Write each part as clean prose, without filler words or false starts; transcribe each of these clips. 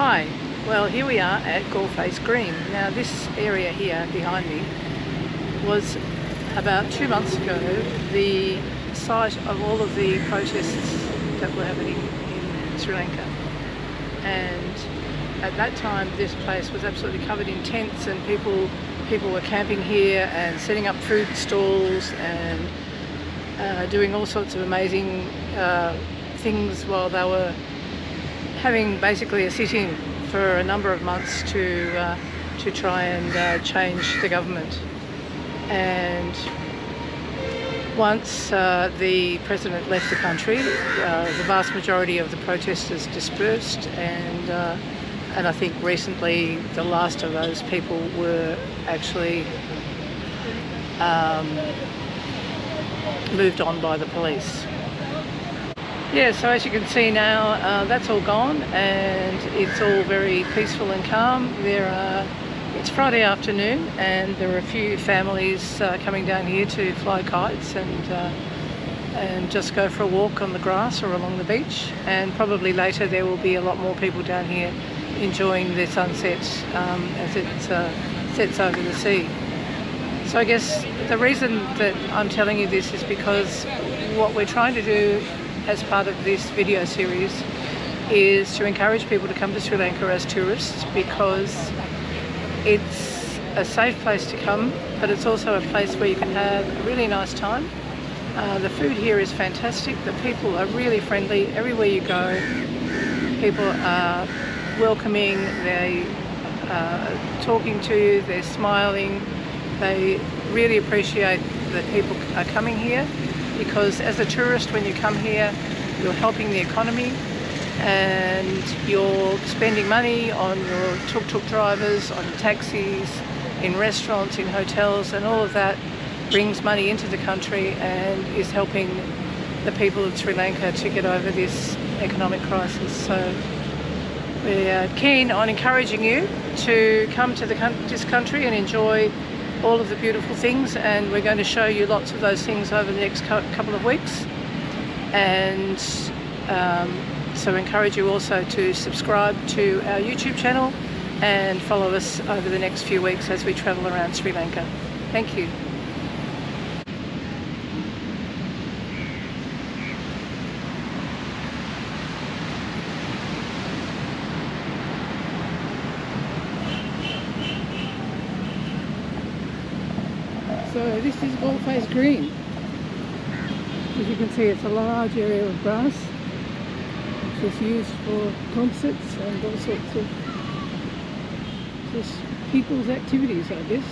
Hi, well here we are at Galle Face Green. Now this area here behind me was about 2 months ago the site of all of the protests that were happening in Sri Lanka, and at that time this place was absolutely covered in tents, and people were camping here and setting up food stalls and doing all sorts of amazing things while they were having basically a sit-in for a number of months to try and change the government. And once the president left the country, the vast majority of the protesters dispersed, and I think recently the last of those people were actually moved on by the police. Yeah, so as you can see now, that's all gone and it's all very peaceful and calm. It's Friday afternoon and there are a few families coming down here to fly kites and just go for a walk on the grass or along the beach, and probably later there will be a lot more people down here enjoying the sunset as it sets over the sea. So I guess the reason that I'm telling you this is because what we're trying to do as part of this video series is to encourage people to come to Sri Lanka as tourists, because it's a safe place to come, but it's also a place where you can have a really nice time. The food here is fantastic, the people are really friendly. Everywhere you go, people are welcoming, they are talking to you, they're smiling. They really appreciate that people are coming here, because as a tourist, when you come here, you're helping the economy and you're spending money on your tuk-tuk drivers, on taxis, in restaurants, in hotels, and all of that brings money into the country and is helping the people of Sri Lanka to get over this economic crisis. So we're keen on encouraging you to come to this country and enjoy all of the beautiful things, and we're going to show you lots of those things over the next couple of weeks. And so encourage you also to subscribe to our YouTube channel and follow us over the next few weeks as we travel around Sri Lanka. Thank you. So this is Galle Face Green. As you can see, it's a large area of grass which is used for concerts and all sorts of just people's activities, I guess.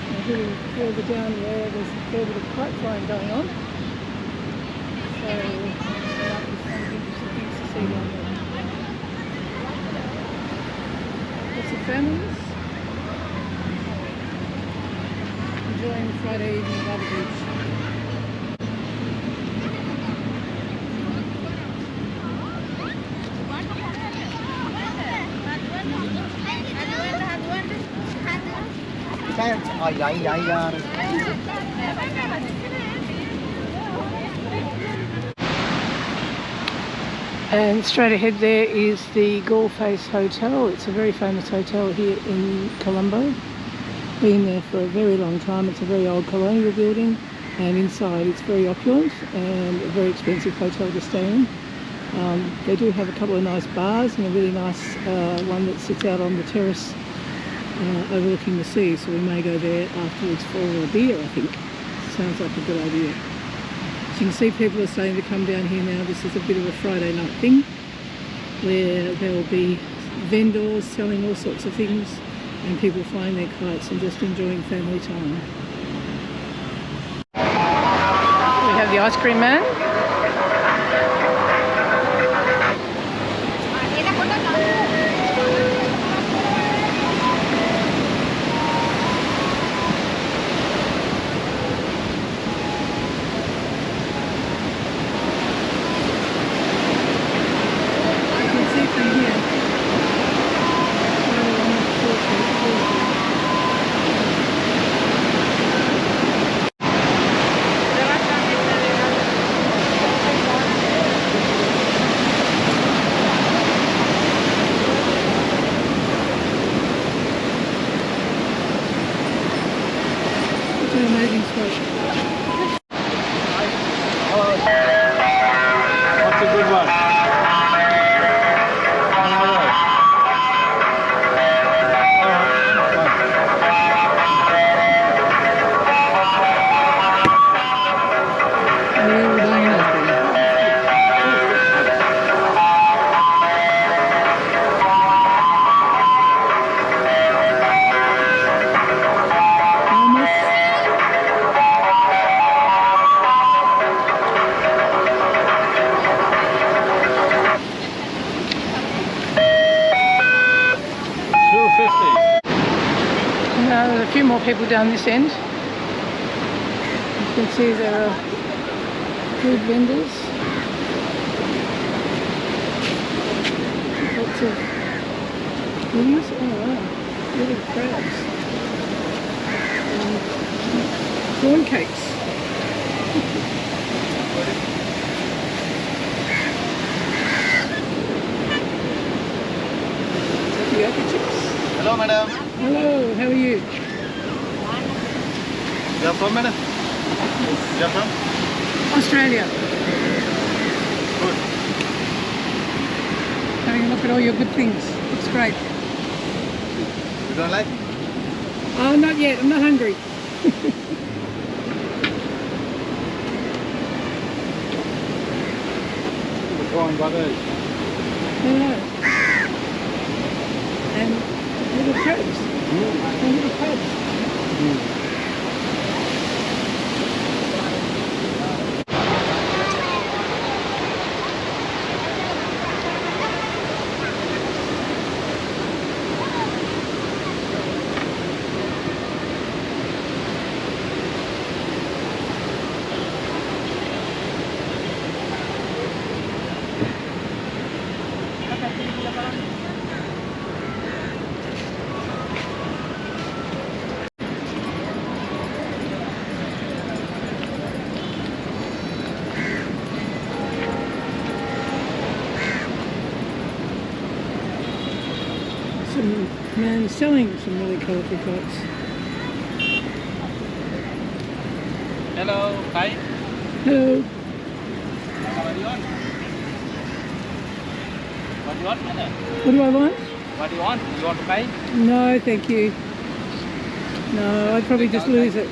A little further down there, there's a fair bit of kite flying going on. So there might be some interesting things to see down there. Lots of families enjoying Friday evening by the beach. And straight ahead there is the Galle Face Hotel. It's a very famous hotel here in Colombo. Been there for a very long time. It's a very old colonial building, and inside it's very opulent and a very expensive hotel to stay in. They do have a couple of nice bars and a really nice one that sits out on the terrace overlooking the sea, so we may go there afterwards for a beer, I think. Sounds like a good idea. As you can see, people are starting to come down here now. This is a bit of a Friday night thing where there will be vendors selling all sorts of things and people flying their kites and just enjoying family time. We have the ice cream man. You can see from here. more people down this end. You can see there are food vendors. Lots of things. Oh wow, little crabs. Corn cakes. Tapioca chips. Hello, madam. Hello, how are you? You're from, madam? You're from? Australia. Good. Having a look at all your good things. Looks great. You don't like? Oh, not yet. I'm not hungry. The prawn butters. Yeah. And little crabs. And little crabs. Some man selling some really colourful kites. Hello, hi. Hello. What do you want? What do you want, madam? What do I want? What do you want? You want to buy? No, thank you. No, I'd probably just lose it.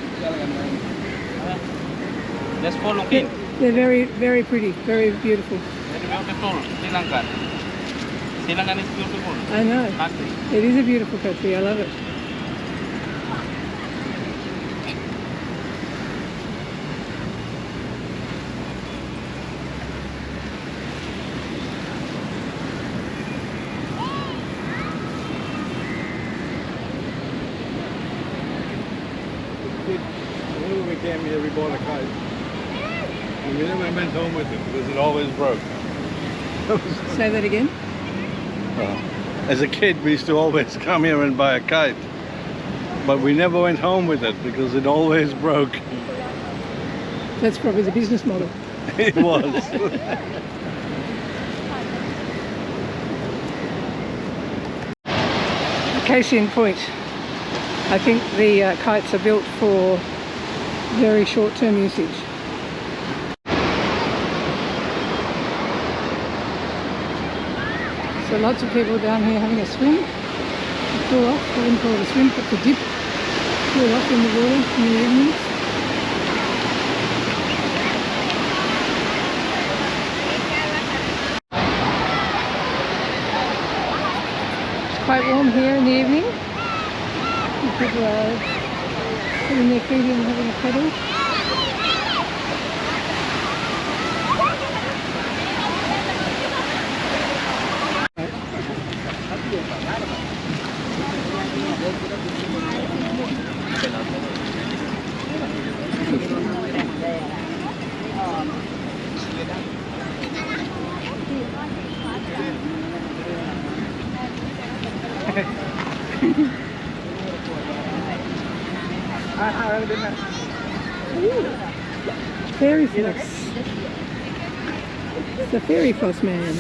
Just for looking. They're very, very pretty, very beautiful. Very beautiful. Sri Lanka. Sri Lanka is beautiful. I know. Country. It is a beautiful country. I love it. Whenever we came here, we bought a kite. And we never went home with it because it always broke. Say that again. As a kid, we used to always come here and buy a kite. But we never went home with it because it always broke. That's probably the business model. It was. Case in point. I think the kites are built for very short-term usage. So lots of people down here having a swim, cool off, I wouldn't call it a swim, but to dip, cool off in the water in the evenings. It's quite warm here in the evening. People are putting their feet in and having a paddle. Fairy floss. It's the fairy floss man.